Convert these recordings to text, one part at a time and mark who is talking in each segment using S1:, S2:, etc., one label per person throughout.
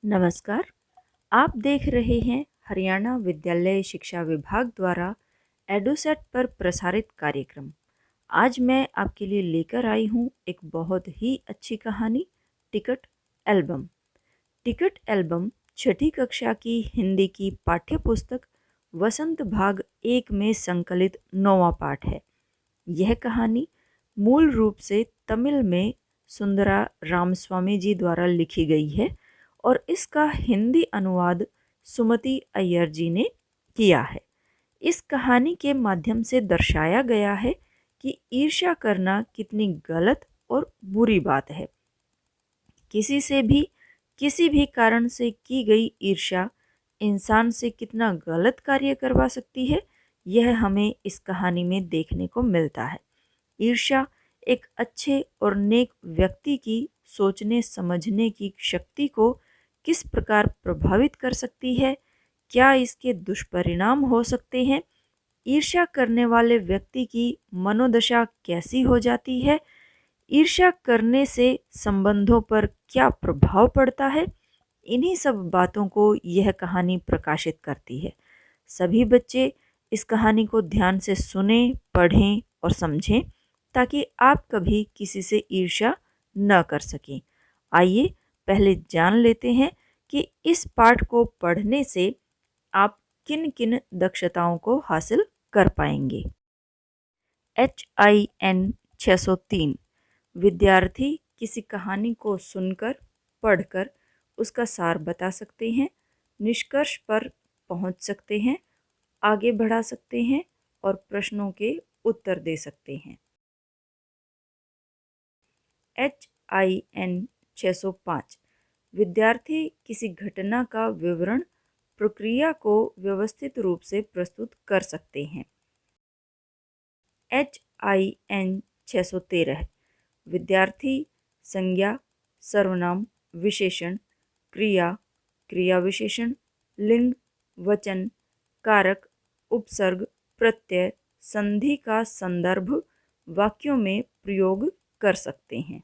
S1: नमस्कार। आप देख रहे हैं हरियाणा विद्यालय शिक्षा विभाग द्वारा एडुसेट पर प्रसारित कार्यक्रम। आज मैं आपके लिए लेकर आई हूँ एक बहुत ही अच्छी कहानी, टिकट एल्बम। टिकट एल्बम छठी कक्षा की हिंदी की पाठ्य पुस्तक वसंत भाग 1 में संकलित 9वां पाठ है। यह कहानी मूल रूप से तमिल में सुंदरा रामस्वामी जी द्वारा लिखी गई है और इसका हिंदी अनुवाद सुमति अय्यर जी ने किया है। इस कहानी के माध्यम से दर्शाया गया है कि ईर्ष्या करना कितनी गलत और बुरी बात है। किसी से भी किसी भी कारण से की गई ईर्ष्या इंसान से कितना गलत कार्य करवा सकती है, यह हमें इस कहानी में देखने को मिलता है। ईर्ष्या एक अच्छे और नेक व्यक्ति की सोचने समझने की शक्ति को किस प्रकार प्रभावित कर सकती है, क्या इसके दुष्परिणाम हो सकते हैं, ईर्ष्या करने वाले व्यक्ति की मनोदशा कैसी हो जाती है, ईर्ष्या करने से संबंधों पर क्या प्रभाव पड़ता है, इन्हीं सब बातों को यह कहानी प्रकाशित करती है। सभी बच्चे इस कहानी को ध्यान से सुने, पढ़ें और समझें ताकि आप कभी किसी से ईर्ष्या न कर सकें। आइए पहले जान लेते हैं कि इस पाठ को पढ़ने से आप किन किन दक्षताओं को हासिल कर पाएंगे। HIN 603 विद्यार्थी किसी कहानी को सुनकर, पढ़कर उसका सार बता सकते हैं, निष्कर्ष पर पहुंच सकते हैं, आगे बढ़ा सकते हैं और प्रश्नों के उत्तर दे सकते हैं। HIN 605 विद्यार्थी किसी घटना का विवरण, प्रक्रिया को व्यवस्थित रूप से प्रस्तुत कर सकते हैं। HIN 613 विद्यार्थी संज्ञा, सर्वनाम, विशेषण, क्रिया, क्रिया विशेषण, लिंग, वचन, कारक, उपसर्ग, प्रत्यय, संधि का संदर्भ वाक्यों में प्रयोग कर सकते हैं।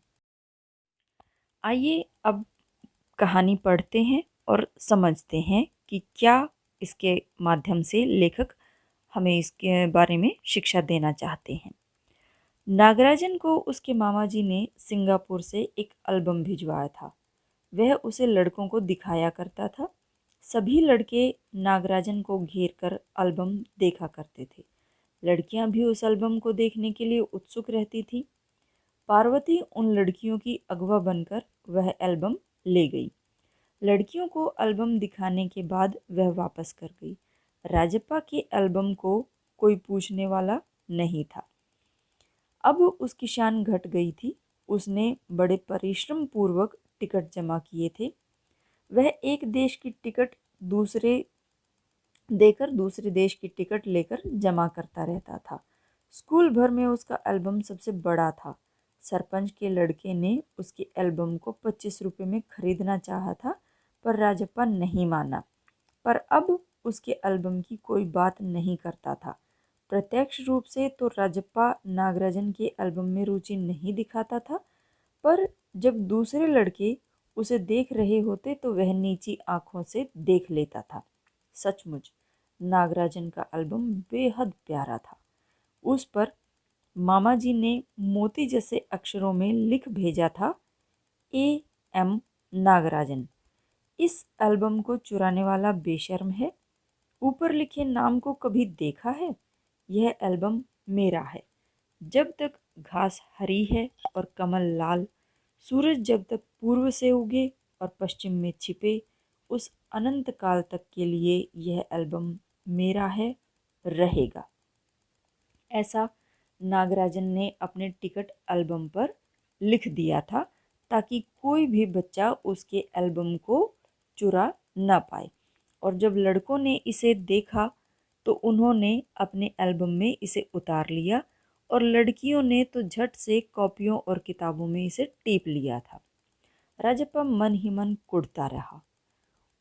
S1: आइए अब कहानी पढ़ते हैं और समझते हैं कि क्या इसके माध्यम से लेखक हमें इसके बारे में शिक्षा देना चाहते हैं। नागराजन को उसके मामा जी ने सिंगापुर से एक एल्बम भिजवाया था। वह उसे लड़कों को दिखाया करता था। सभी लड़के नागराजन को घेर कर एल्बम देखा करते थे। लड़कियां भी उस एल्बम को देखने के लिए उत्सुक रहती थी। पार्वती उन लड़कियों की अगवा बनकर वह एल्बम ले गई। लड़कियों को एल्बम दिखाने के बाद वह वापस कर गई। राजप्पा के एल्बम को कोई पूछने वाला नहीं था। अब उसकी शान घट गई थी। उसने बड़े परिश्रम पूर्वक टिकट जमा किए थे। वह एक देश की टिकट दूसरे दूसरे देश की टिकट लेकर जमा करता रहता था। स्कूल भर में उसका एल्बम सबसे बड़ा था। सरपंच के लड़के ने उसके एल्बम को 25 रुपये में खरीदना चाहा था, पर राजप्पा नहीं माना। पर अब उसके एल्बम की कोई बात नहीं करता था। प्रत्यक्ष रूप से तो राजप्पा नागराजन के एल्बम में रुचि नहीं दिखाता था, पर जब दूसरे लड़के उसे देख रहे होते तो वह नीची आंखों से देख लेता था। सचमुच नागराजन का एल्बम बेहद प्यारा था। उस पर मामा जी ने मोती जैसे अक्षरों में लिख भेजा था, AM नागराजन। इस एल्बम को चुराने वाला बेशर्म है। ऊपर लिखे नाम को कभी देखा है? यह एल्बम मेरा है। जब तक घास हरी है और कमल लाल, सूरज जब तक पूर्व से उगे और पश्चिम में छिपे, उस अनंत काल तक के लिए यह एल्बम मेरा है, रहेगा। ऐसा नागराजन ने अपने टिकट एल्बम पर लिख दिया था ताकि कोई भी बच्चा उसके एल्बम को चुरा न पाए। और जब लड़कों ने इसे देखा तो उन्होंने अपने एल्बम में इसे उतार लिया और लड़कियों ने तो झट से कॉपियों और किताबों में इसे टीप लिया था। राजप्पा मन ही मन कुढ़ता रहा।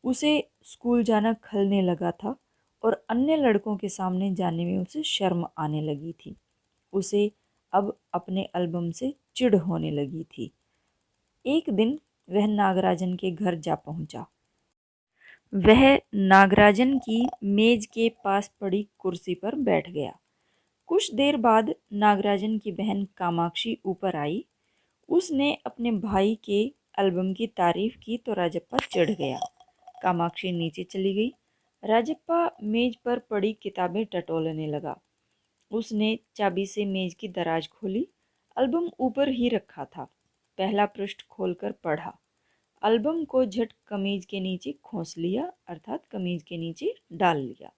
S1: उसे स्कूल जाना खलने लगा था और अन्य लड़कों के सामने जाने में उसे शर्म आने लगी थी। उसे अब अपने एल्बम से चिढ़ होने लगी थी। एक दिन वह नागराजन के घर जा पहुंचा। वह नागराजन की मेज के पास पड़ी कुर्सी पर बैठ गया। कुछ देर बाद नागराजन की बहन कामाक्षी ऊपर आई। उसने अपने भाई के एल्बम की तारीफ की तो राजप्पा चिढ़ गया। कामाक्षी नीचे चली गई। राजप्पा मेज पर पड़ी किताबें टटोलने लगा। उसने चाबी से मेज की दराज खोली। एल्बम ऊपर ही रखा था। पहला पृष्ठ खोलकर पढ़ा। एल्बम को झट कमीज के नीचे खोस लिया, अर्थात कमीज के नीचे डाल लिया।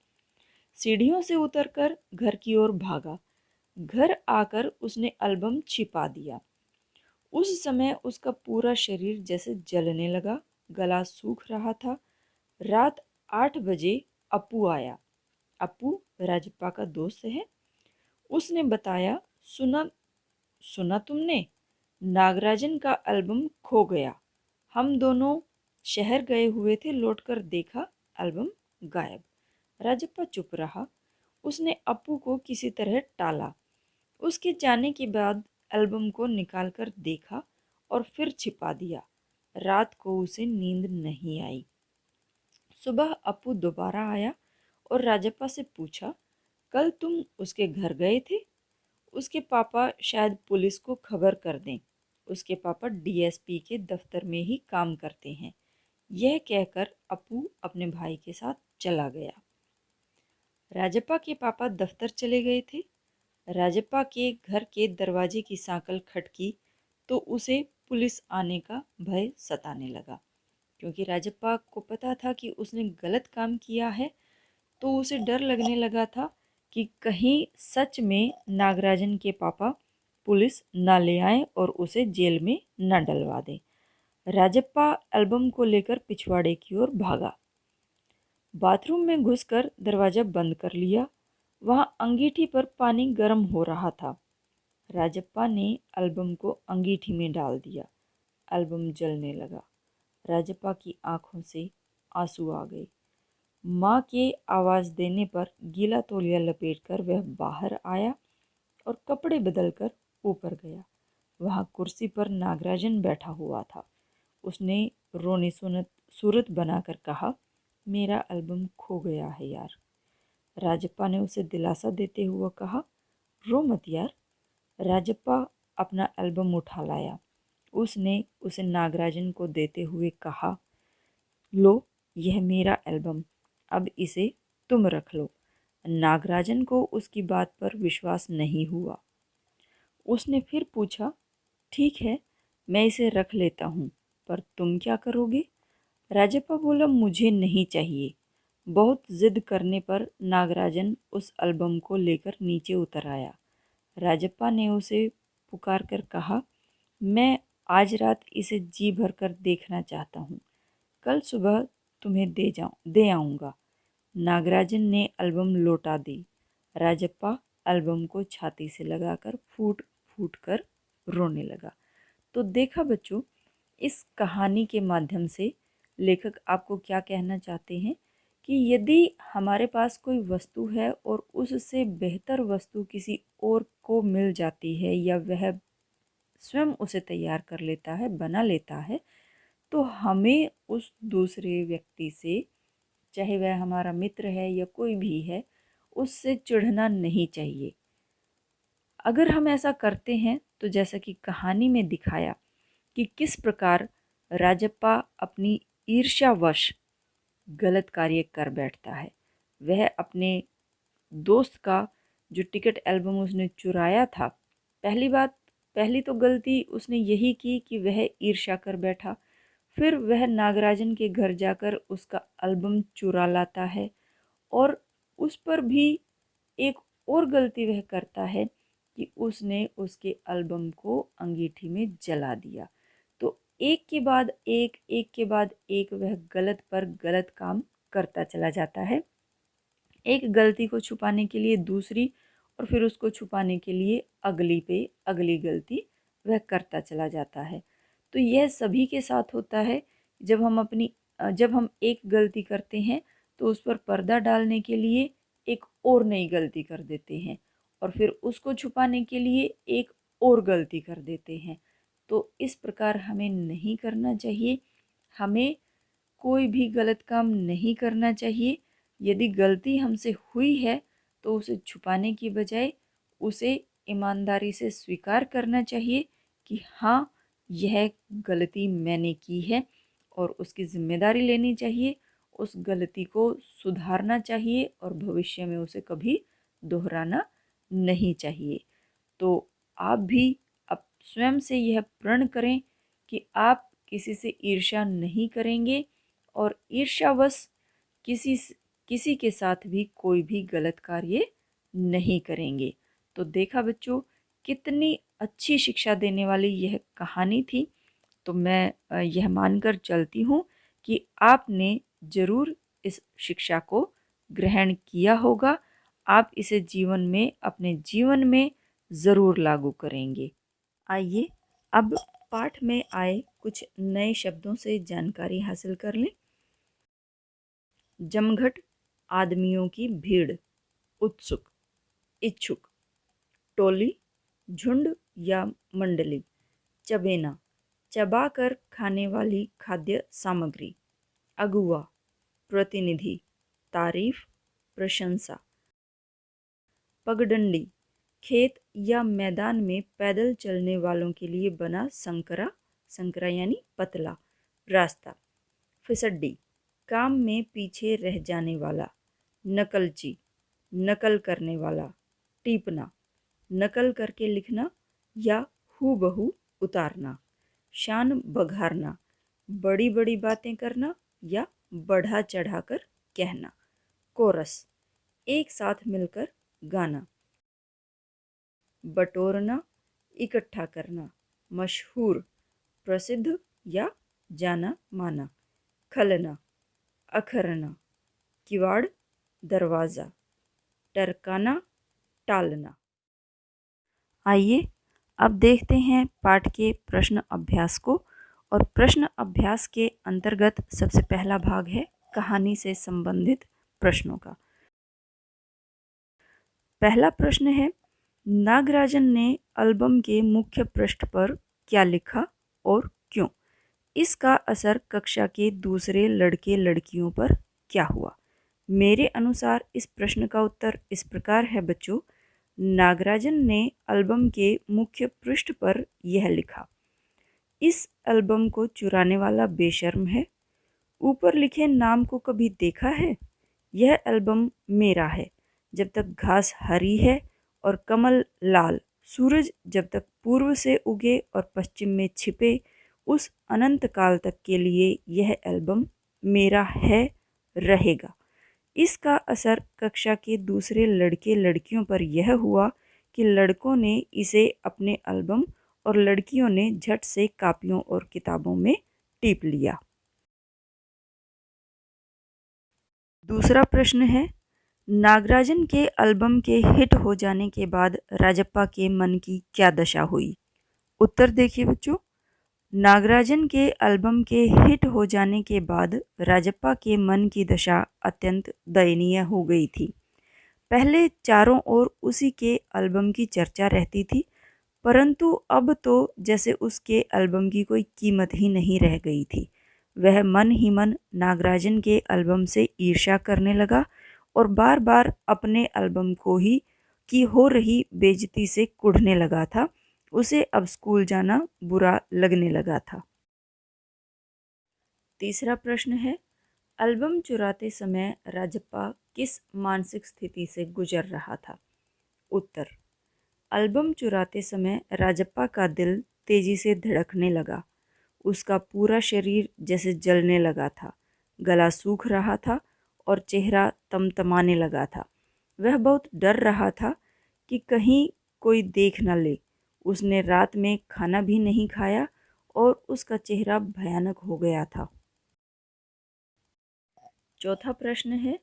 S1: सीढ़ियों से उतरकर घर की ओर भागा। घर आकर उसने एल्बम छिपा दिया। उस समय उसका पूरा शरीर जैसे जलने लगा, गला सूख रहा था। रात 8 बजे अप्पू आया। अप्पू राजप्पा का दोस्त है। उसने बताया, सुना सुना तुमने, नागराजन का एल्बम खो गया। हम दोनों शहर गए हुए थे, लौटकर देखा एल्बम गायब। राजप्पा चुप रहा। उसने अप्पू को किसी तरह टाला। उसके जाने के बाद एल्बम को निकालकर देखा और फिर छिपा दिया। रात को उसे नींद नहीं आई। सुबह अप्पू दोबारा आया और राजप्पा से पूछा, कल तुम उसके घर गए थे? उसके पापा शायद पुलिस को खबर कर दें। उसके पापा डीएसपी के दफ्तर में ही काम करते हैं। यह कहकर अप्पू अपने भाई के साथ चला गया। राजप्पा के पापा दफ्तर चले गए थे। राजप्पा के घर के दरवाजे की सांकल खटकी तो उसे पुलिस आने का भय सताने लगा। क्योंकि राजप्पा को पता था कि उसने गलत काम किया है, तो उसे डर लगने लगा था कि कहीं सच में नागराजन के पापा पुलिस न ले आए और उसे जेल में न डलवा दें। राजप्पा एल्बम को लेकर पिछवाड़े की ओर भागा। बाथरूम में घुसकर दरवाजा बंद कर लिया। वहां अंगीठी पर पानी गर्म हो रहा था। राजप्पा ने एल्बम को अंगीठी में डाल दिया। एल्बम जलने लगा। राजप्पा की आंखों से आंसू आ गए। माँ के आवाज़ देने पर गीला तौलिया लपेटकर वह बाहर आया और कपड़े बदलकर ऊपर गया। वहाँ कुर्सी पर नागराजन बैठा हुआ था। उसने रोनी सूरत बनाकर कहा, मेरा एल्बम खो गया है यार। राजप्पा ने उसे दिलासा देते हुए कहा, रो मत यार। राजप्पा अपना एल्बम उठा लाया। उसने उसे नागराजन को देते हुए कहा, लो, यह मेरा एल्बम, अब इसे तुम रख लो। नागराजन को उसकी बात पर विश्वास नहीं हुआ। उसने फिर पूछा, ठीक है, मैं इसे रख लेता हूँ, पर तुम क्या करोगे? राजप्पा बोला, मुझे नहीं चाहिए। बहुत जिद करने पर नागराजन उस एल्बम को लेकर नीचे उतर आया। राजप्पा ने उसे पुकार कर कहा, मैं आज रात इसे जी भर कर देखना चाहता हूँ। कल सुबह तुम्हें दे आऊँगा। नागराजन ने एल्बम लौटा दी। राजप्पा एल्बम को छाती से लगाकर फूट फूट कर रोने लगा। तो देखा बच्चों, इस कहानी के माध्यम से लेखक आपको क्या कहना चाहते हैं कि यदि हमारे पास कोई वस्तु है और उससे बेहतर वस्तु किसी और को मिल जाती है या वह स्वयं उसे तैयार कर लेता है, बना लेता है, तो हमें उस दूसरे व्यक्ति से, चाहे वह हमारा मित्र है या कोई भी है, उससे चिढ़ना नहीं चाहिए। अगर हम ऐसा करते हैं तो जैसा कि कहानी में दिखाया कि किस प्रकार राजप्पा अपनी ईर्ष्यावश गलत कार्य कर बैठता है। वह अपने दोस्त का जो टिकट एल्बम उसने चुराया था, पहली तो गलती उसने यही की कि वह ईर्ष्या कर बैठा। फिर वह नागराजन के घर जाकर उसका एल्बम चुरा लाता है और उस पर भी एक और गलती वह करता है कि उसने उसके एल्बम को अंगीठी में जला दिया। तो एक के बाद एक के बाद एक वह गलत पर गलत काम करता चला जाता है। एक गलती को छुपाने के लिए दूसरी और फिर उसको छुपाने के लिए अगली पे अगली गलती वह करता चला जाता है। तो यह सभी के साथ होता है। जब हम एक गलती करते हैं तो उस पर पर्दा डालने के लिए एक और नई गलती कर देते हैं और फिर उसको छुपाने के लिए एक और गलती कर देते हैं। तो इस प्रकार हमें नहीं करना चाहिए। हमें कोई भी गलत काम नहीं करना चाहिए। यदि गलती हमसे हुई है तो उसे छुपाने की बजाय उसे ईमानदारी से स्वीकार करना चाहिए कि हाँ, यह गलती मैंने की है, और उसकी जिम्मेदारी लेनी चाहिए। उस गलती को सुधारना चाहिए और भविष्य में उसे कभी दोहराना नहीं चाहिए। तो आप भी अब स्वयं से यह प्रण करें कि आप किसी से ईर्ष्या नहीं करेंगे और ईर्ष्यावश किसी किसी के साथ भी कोई भी गलत कार्य नहीं करेंगे। तो देखा बच्चों, कितनी अच्छी शिक्षा देने वाली यह कहानी थी। तो मैं यह मानकर चलती हूँ कि आपने ज़रूर इस शिक्षा को ग्रहण किया होगा। आप इसे जीवन में, अपने जीवन में ज़रूर लागू करेंगे। आइए अब पाठ में आए कुछ नए शब्दों से जानकारी हासिल कर लें। जमघट, आदमियों की भीड़। उत्सुक, इच्छुक। टोली, झुंड या मंडली। चबेना, चबाकर खाने वाली खाद्य सामग्री। अगुआ, प्रतिनिधि। तारीफ, प्रशंसा। पगडंडी, खेत या मैदान में पैदल चलने वालों के लिए बना संकरा, संकरा यानी पतला रास्ता। फिसड्डी, काम में पीछे रह जाने वाला। नकलची, नकल करने वाला। टीपना, नकल करके लिखना या हूबहू उतारना। शान बघारना, बड़ी बड़ी बातें करना या बढ़ा चढ़ाकर कहना। कोरस, एक साथ मिलकर गाना। बटोरना, इकट्ठा करना। मशहूर, प्रसिद्ध या जाना माना। खलना, अखरना। किवाड़, दरवाज़ा। टरकाना, टालना। आइए अब देखते हैं पाठ के प्रश्न अभ्यास को। और प्रश्न अभ्यास के अंतर्गत सबसे पहला भाग है कहानी से संबंधित प्रश्नों का। पहला प्रश्न है, नागराजन ने एल्बम के मुख्य पृष्ठ पर क्या लिखा और क्यों? इसका असर कक्षा के दूसरे लड़के लड़कियों पर क्या हुआ? मेरे अनुसार इस प्रश्न का उत्तर इस प्रकार है बच्चों। नागराजन ने एल्बम के मुख्य पृष्ठ पर यह लिखा, इस एल्बम को चुराने वाला बेशर्म है। ऊपर लिखे नाम को कभी देखा है? यह एल्बम मेरा है। जब तक घास हरी है और कमल लाल, सूरज जब तक पूर्व से उगे और पश्चिम में छिपे, उस अनंत काल तक के लिए यह एल्बम मेरा है, रहेगा। इसका असर कक्षा के दूसरे लड़के लड़कियों पर यह हुआ कि लड़कों ने इसे अपने एल्बम और लड़कियों ने झट से कापियों और किताबों में टीप लिया। दूसरा प्रश्न है, नागराजन के एल्बम के हिट हो जाने के बाद राजप्पा के मन की क्या दशा हुई? उत्तर देखिए बच्चों। नागराजन के एल्बम के हिट हो जाने के बाद राजप्पा के मन की दशा अत्यंत दयनीय हो गई थी। पहले चारों ओर उसी के एल्बम की चर्चा रहती थी, परंतु अब तो जैसे उसके एल्बम की कोई कीमत ही नहीं रह गई थी। वह मन ही मन नागराजन के एल्बम से ईर्ष्या करने लगा और बार बार अपने एल्बम को ही की हो रही बेइज्जती से कुढ़ने लगा था। उसे अब स्कूल जाना बुरा लगने लगा था। तीसरा प्रश्न है, एल्बम चुराते समय राजप्पा किस मानसिक स्थिति से गुजर रहा था? उत्तर, एल्बम चुराते समय राजप्पा का दिल तेजी से धड़कने लगा। उसका पूरा शरीर जैसे जलने लगा था, गला सूख रहा था और चेहरा तमतमाने लगा था। वह बहुत डर रहा था कि कहीं कोई देख न ले। उसने रात में खाना भी नहीं खाया और उसका चेहरा भयानक हो गया था। चौथा प्रश्न है,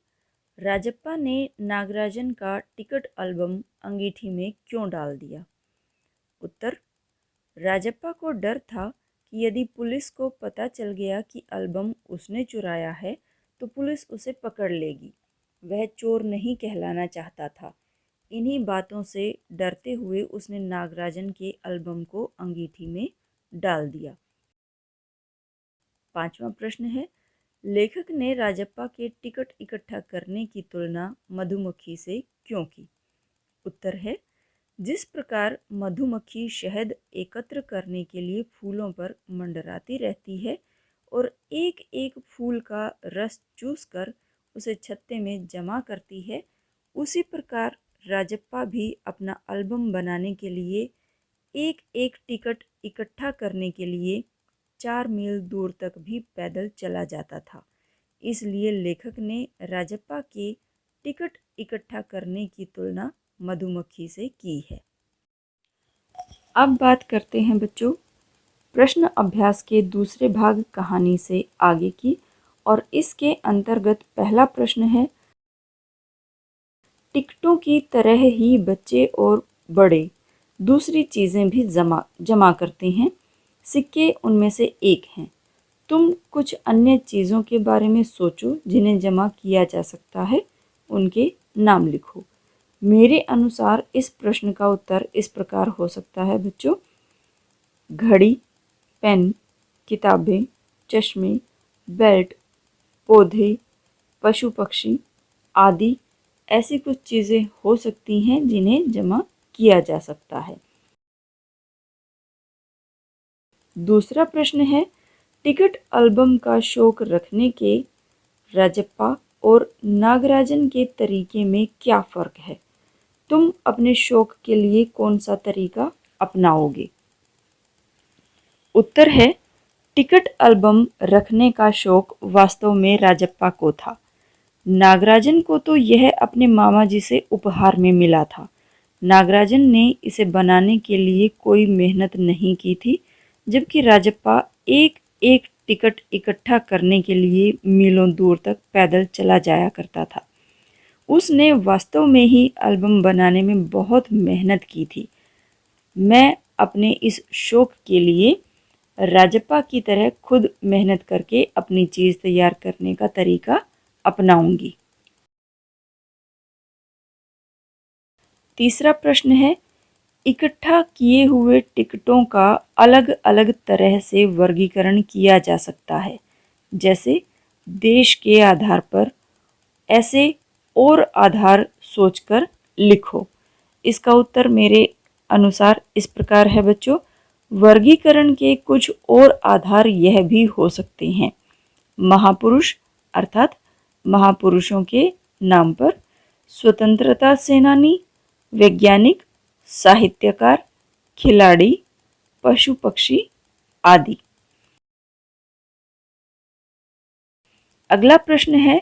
S1: राजप्पा ने नागराजन का टिकट एल्बम अंगीठी में क्यों डाल दिया? उत्तर, राजप्पा को डर था कि यदि पुलिस को पता चल गया कि एल्बम उसने चुराया है तो पुलिस उसे पकड़ लेगी। वह चोर नहीं कहलाना चाहता था। इन्हीं बातों से डरते हुए उसने नागराजन के एल्बम को अंगीठी में डाल दिया। पांचवा प्रश्न है, लेखक ने राजप्पा के टिकट इकट्ठा करने की तुलना मधुमक्खी से क्यों की? उत्तर है, जिस प्रकार मधुमक्खी शहद एकत्र करने के लिए फूलों पर मंडराती रहती है और एक एक फूल का रस चूसकर उसे छत्ते में जमा करती है, उसी प्रकार राजप्पा भी अपना एल्बम बनाने के लिए एक एक टिकट इकट्ठा करने के लिए 4 मील दूर तक भी पैदल चला जाता था। इसलिए लेखक ने राजप्पा के टिकट इकट्ठा करने की तुलना मधुमक्खी से की है। अब बात करते हैं बच्चों प्रश्न अभ्यास के दूसरे भाग कहानी से आगे की, और इसके अंतर्गत पहला प्रश्न है, टिकटों की तरह ही बच्चे और बड़े दूसरी चीज़ें भी जमा करते हैं। सिक्के उनमें से एक हैं। तुम कुछ अन्य चीज़ों के बारे में सोचो जिन्हें जमा किया जा सकता है, उनके नाम लिखो। मेरे अनुसार इस प्रश्न का उत्तर इस प्रकार हो सकता है बच्चों, घड़ी, पेन, किताबें, चश्मे, बेल्ट, पौधे, पशु पक्षी आदि ऐसी कुछ चीज़ें हो सकती हैं जिन्हें जमा किया जा सकता है। दूसरा प्रश्न है, टिकट एल्बम का शौक रखने के राजप्पा और नागराजन के तरीके में क्या फ़र्क है? तुम अपने शौक के लिए कौन सा तरीका अपनाओगे? उत्तर है, टिकट एल्बम रखने का शौक वास्तव में राजप्पा को था। नागराजन को तो यह अपने मामा जी से उपहार में मिला था। नागराजन ने इसे बनाने के लिए कोई मेहनत नहीं की थी, जबकि राजप्पा एक एक टिकट इकट्ठा करने के लिए मीलों दूर तक पैदल चला जाया करता था। उसने वास्तव में ही एल्बम बनाने में बहुत मेहनत की थी। मैं अपने इस शौक के लिए राजप्पा की तरह खुद मेहनत करके अपनी चीज़ तैयार करने का तरीका अपनाऊंगी। तीसरा प्रश्न है, इकट्ठा किए हुए टिकटों का अलग अलग तरह से वर्गीकरण किया जा सकता है, जैसे देश के आधार पर। ऐसे और आधार सोचकर लिखो। इसका उत्तर मेरे अनुसार इस प्रकार है बच्चों, वर्गीकरण के कुछ और आधार यह भी हो सकते हैं, महापुरुष अर्थात महापुरुषों के नाम पर, स्वतंत्रता सेनानी, वैज्ञानिक, साहित्यकार, खिलाड़ी, पशु पक्षी आदि। अगला प्रश्न है,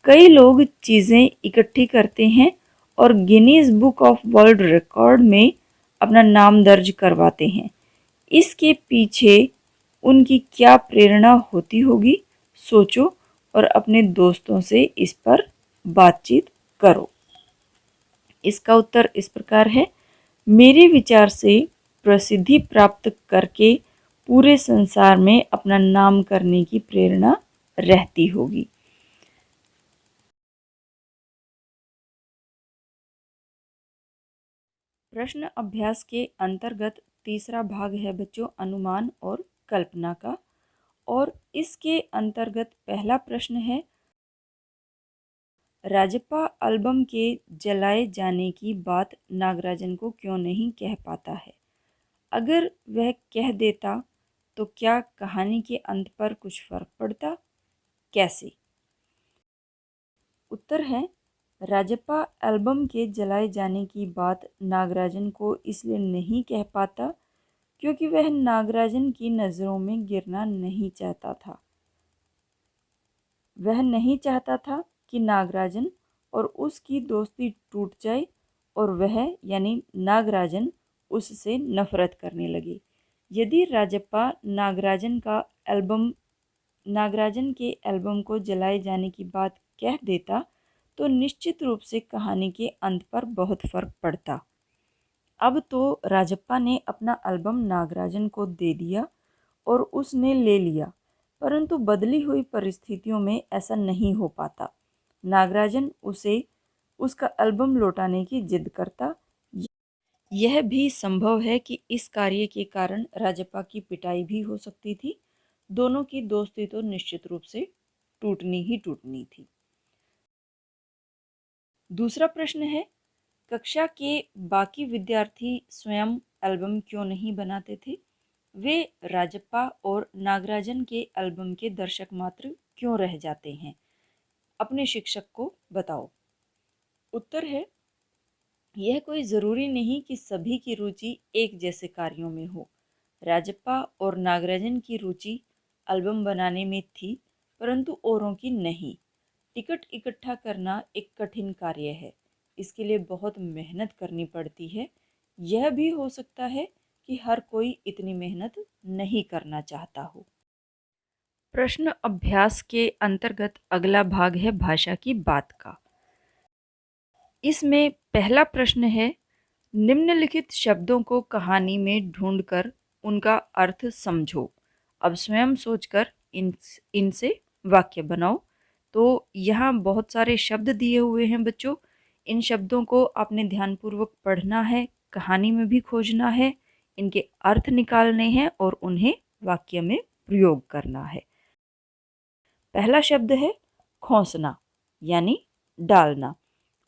S1: कई लोग चीज़ें इकट्ठी करते हैं और Guinness book of world record में अपना नाम दर्ज करवाते हैं। इसके पीछे उनकी क्या प्रेरणा होती होगी? सोचो और अपने दोस्तों से इस पर बातचीत करो। इसका उत्तर इस प्रकार है, मेरे विचार से प्रसिद्धि प्राप्त करके पूरे संसार में अपना नाम करने की प्रेरणा रहती होगी। प्रश्न अभ्यास के अंतर्गत तीसरा भाग है बच्चों, अनुमान और कल्पना का, और इसके अंतर्गत पहला प्रश्न है, राजप्पा एल्बम के जलाए जाने की बात नागराजन को क्यों नहीं कह पाता है? अगर वह कह देता तो क्या कहानी के अंत पर कुछ फर्क पड़ता? कैसे? उत्तर है, राजप्पा एल्बम के जलाए जाने की बात नागराजन को इसलिए नहीं कह पाता क्योंकि वह नागराजन की नज़रों में गिरना नहीं चाहता था। वह नहीं चाहता था कि नागराजन और उसकी दोस्ती टूट जाए और वह यानी नागराजन उससे नफरत करने लगे। यदि राजप्पा नागराजन के एल्बम को जलाए जाने की बात कह देता तो निश्चित रूप से कहानी के अंत पर बहुत फर्क पड़ता। अब तो राजप्पा ने अपना एल्बम नागराजन को दे दिया और उसने ले लिया, परंतु बदली हुई परिस्थितियों में ऐसा नहीं हो पाता। नागराजन उसे उसका एल्बम लौटाने की जिद करता। यह भी संभव है कि इस कार्य के कारण राजप्पा की पिटाई भी हो सकती थी। दोनों की दोस्ती तो निश्चित रूप से टूटनी ही टूटनी थी। दूसरा प्रश्न है, कक्षा के बाकी विद्यार्थी स्वयं एल्बम क्यों नहीं बनाते थे? वे राजप्पा और नागराजन के एल्बम के दर्शक मात्र क्यों रह जाते हैं? अपने शिक्षक को बताओ। उत्तर है, यह कोई ज़रूरी नहीं कि सभी की रुचि एक जैसे कार्यों में हो। राजप्पा और नागराजन की रुचि एल्बम बनाने में थी, परंतु औरों की नहीं। टिकट इकट्ठा करना एक कठिन कार्य है, इसके लिए बहुत मेहनत करनी पड़ती है। यह भी हो सकता है कि हर कोई इतनी मेहनत नहीं करना चाहता हो। प्रश्न अभ्यास के अंतर्गत अगला भाग है भाषा की बात का। इसमें पहला प्रश्न है, निम्नलिखित शब्दों को कहानी में ढूंढकर उनका अर्थ समझो। अब स्वयं सोचकर इनसे वाक्य बनाओ। तो यहाँ बहुत सारे शब्द दिए हुए हैं बच्चों। इन शब्दों को आपने ध्यानपूर्वक पढ़ना है, कहानी में भी खोजना है, इनके अर्थ निकालने हैं और उन्हें वाक्य में प्रयोग करना है। पहला शब्द है खोसना, यानी डालना।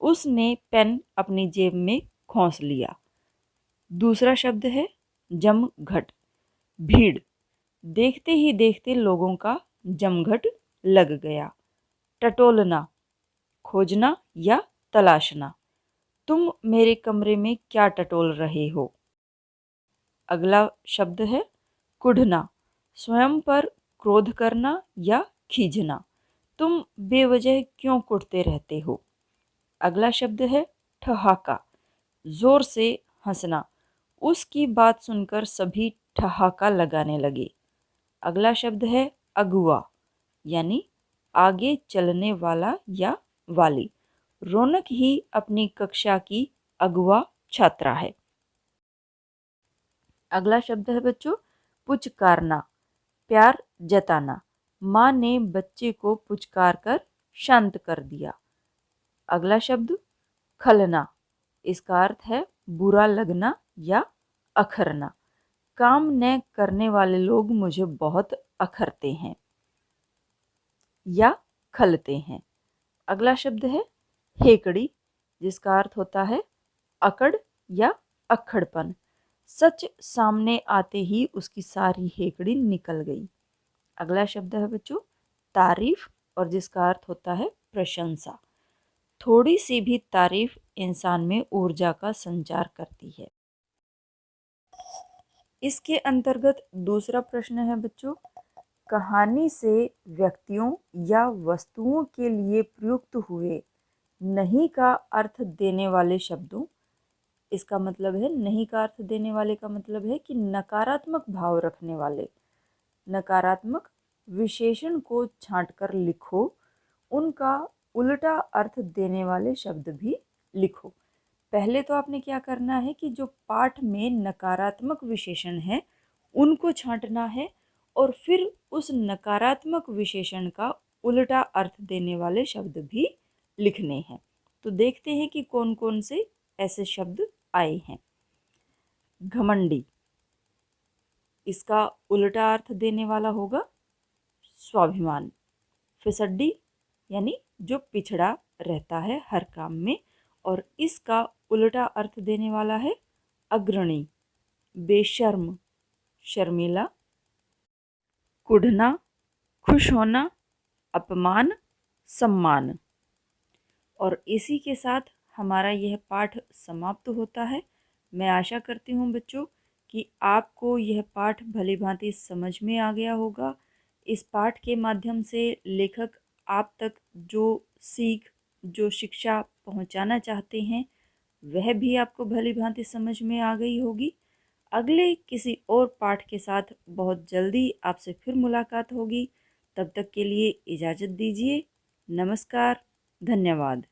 S1: उसने पेन अपनी जेब में खोस लिया। दूसरा शब्द है जमघट, भीड़। देखते ही देखते लोगों का जमघट लग गया। टटोलना, खोजना या तलाशना। तुम मेरे कमरे में क्या टटोल रहे हो? अगला शब्द है कुढ़ना, स्वयं पर क्रोध करना या खींचना। तुम बेवजह क्यों कुढ़ते रहते हो? अगला शब्द है ठहाका, जोर से हंसना। उसकी बात सुनकर सभी ठहाका लगाने लगे। अगला शब्द है अगुआ, यानी आगे चलने वाला या वाली। रौनक ही अपनी कक्षा की अगुआ छात्रा है। अगला शब्द है बच्चों पुचकारना, प्यार जताना। माँ ने बच्चे को पुचकार कर शांत कर दिया। अगला शब्द खलना, इसका अर्थ है बुरा लगना या अखरना। काम न करने वाले लोग मुझे बहुत अखरते हैं या खलते हैं। अगला शब्द है हेकड़ी, जिसका अर्थ होता है अकड़ या अक्खड़पन। सच सामने आते ही उसकी सारी हेकड़ी निकल गई। अगला शब्द है बच्चों तारीफ, और जिसका अर्थ होता है प्रशंसा। थोड़ी सी भी तारीफ इंसान में ऊर्जा का संचार करती है। इसके अंतर्गत दूसरा प्रश्न है बच्चों, कहानी से व्यक्तियों या वस्तुओं के लिए प्रयुक्त हुए नहीं का अर्थ देने वाले शब्दों। इसका मतलब है, नहीं का अर्थ देने वाले का मतलब है कि नकारात्मक भाव रखने वाले, नकारात्मक विशेषण को छांटकर लिखो। उनका उल्टा अर्थ देने वाले शब्द भी लिखो। पहले तो आपने क्या करना है कि जो पाठ में नकारात्मक विशेषण है उनको छांटना है, और फिर उस नकारात्मक विशेषण का उल्टा अर्थ देने वाले शब्द भी लिखने हैं। तो देखते हैं कि कौन कौन से ऐसे शब्द आए हैं। घमंडी, इसका उल्टा अर्थ देने वाला होगा स्वाभिमान। फिसड्डी, यानी जो पिछड़ा रहता है हर काम में, और इसका उल्टा अर्थ देने वाला है अग्रणी। बेशर्म, शर्मिला। कुढ़ना, खुश होना। अपमान, सम्मान। और इसी के साथ हमारा यह पाठ समाप्त होता है। मैं आशा करती हूँ बच्चों कि आपको यह पाठ भली भांति समझ में आ गया होगा। इस पाठ के माध्यम से लेखक आप तक जो सीख, जो शिक्षा पहुँचाना चाहते हैं वह भी आपको भली भांति समझ में आ गई होगी। अगले किसी और पाठ के साथ बहुत जल्दी आपसे फिर मुलाकात होगी। तब तक के लिए इजाज़त दीजिए। नमस्कार, धन्यवाद।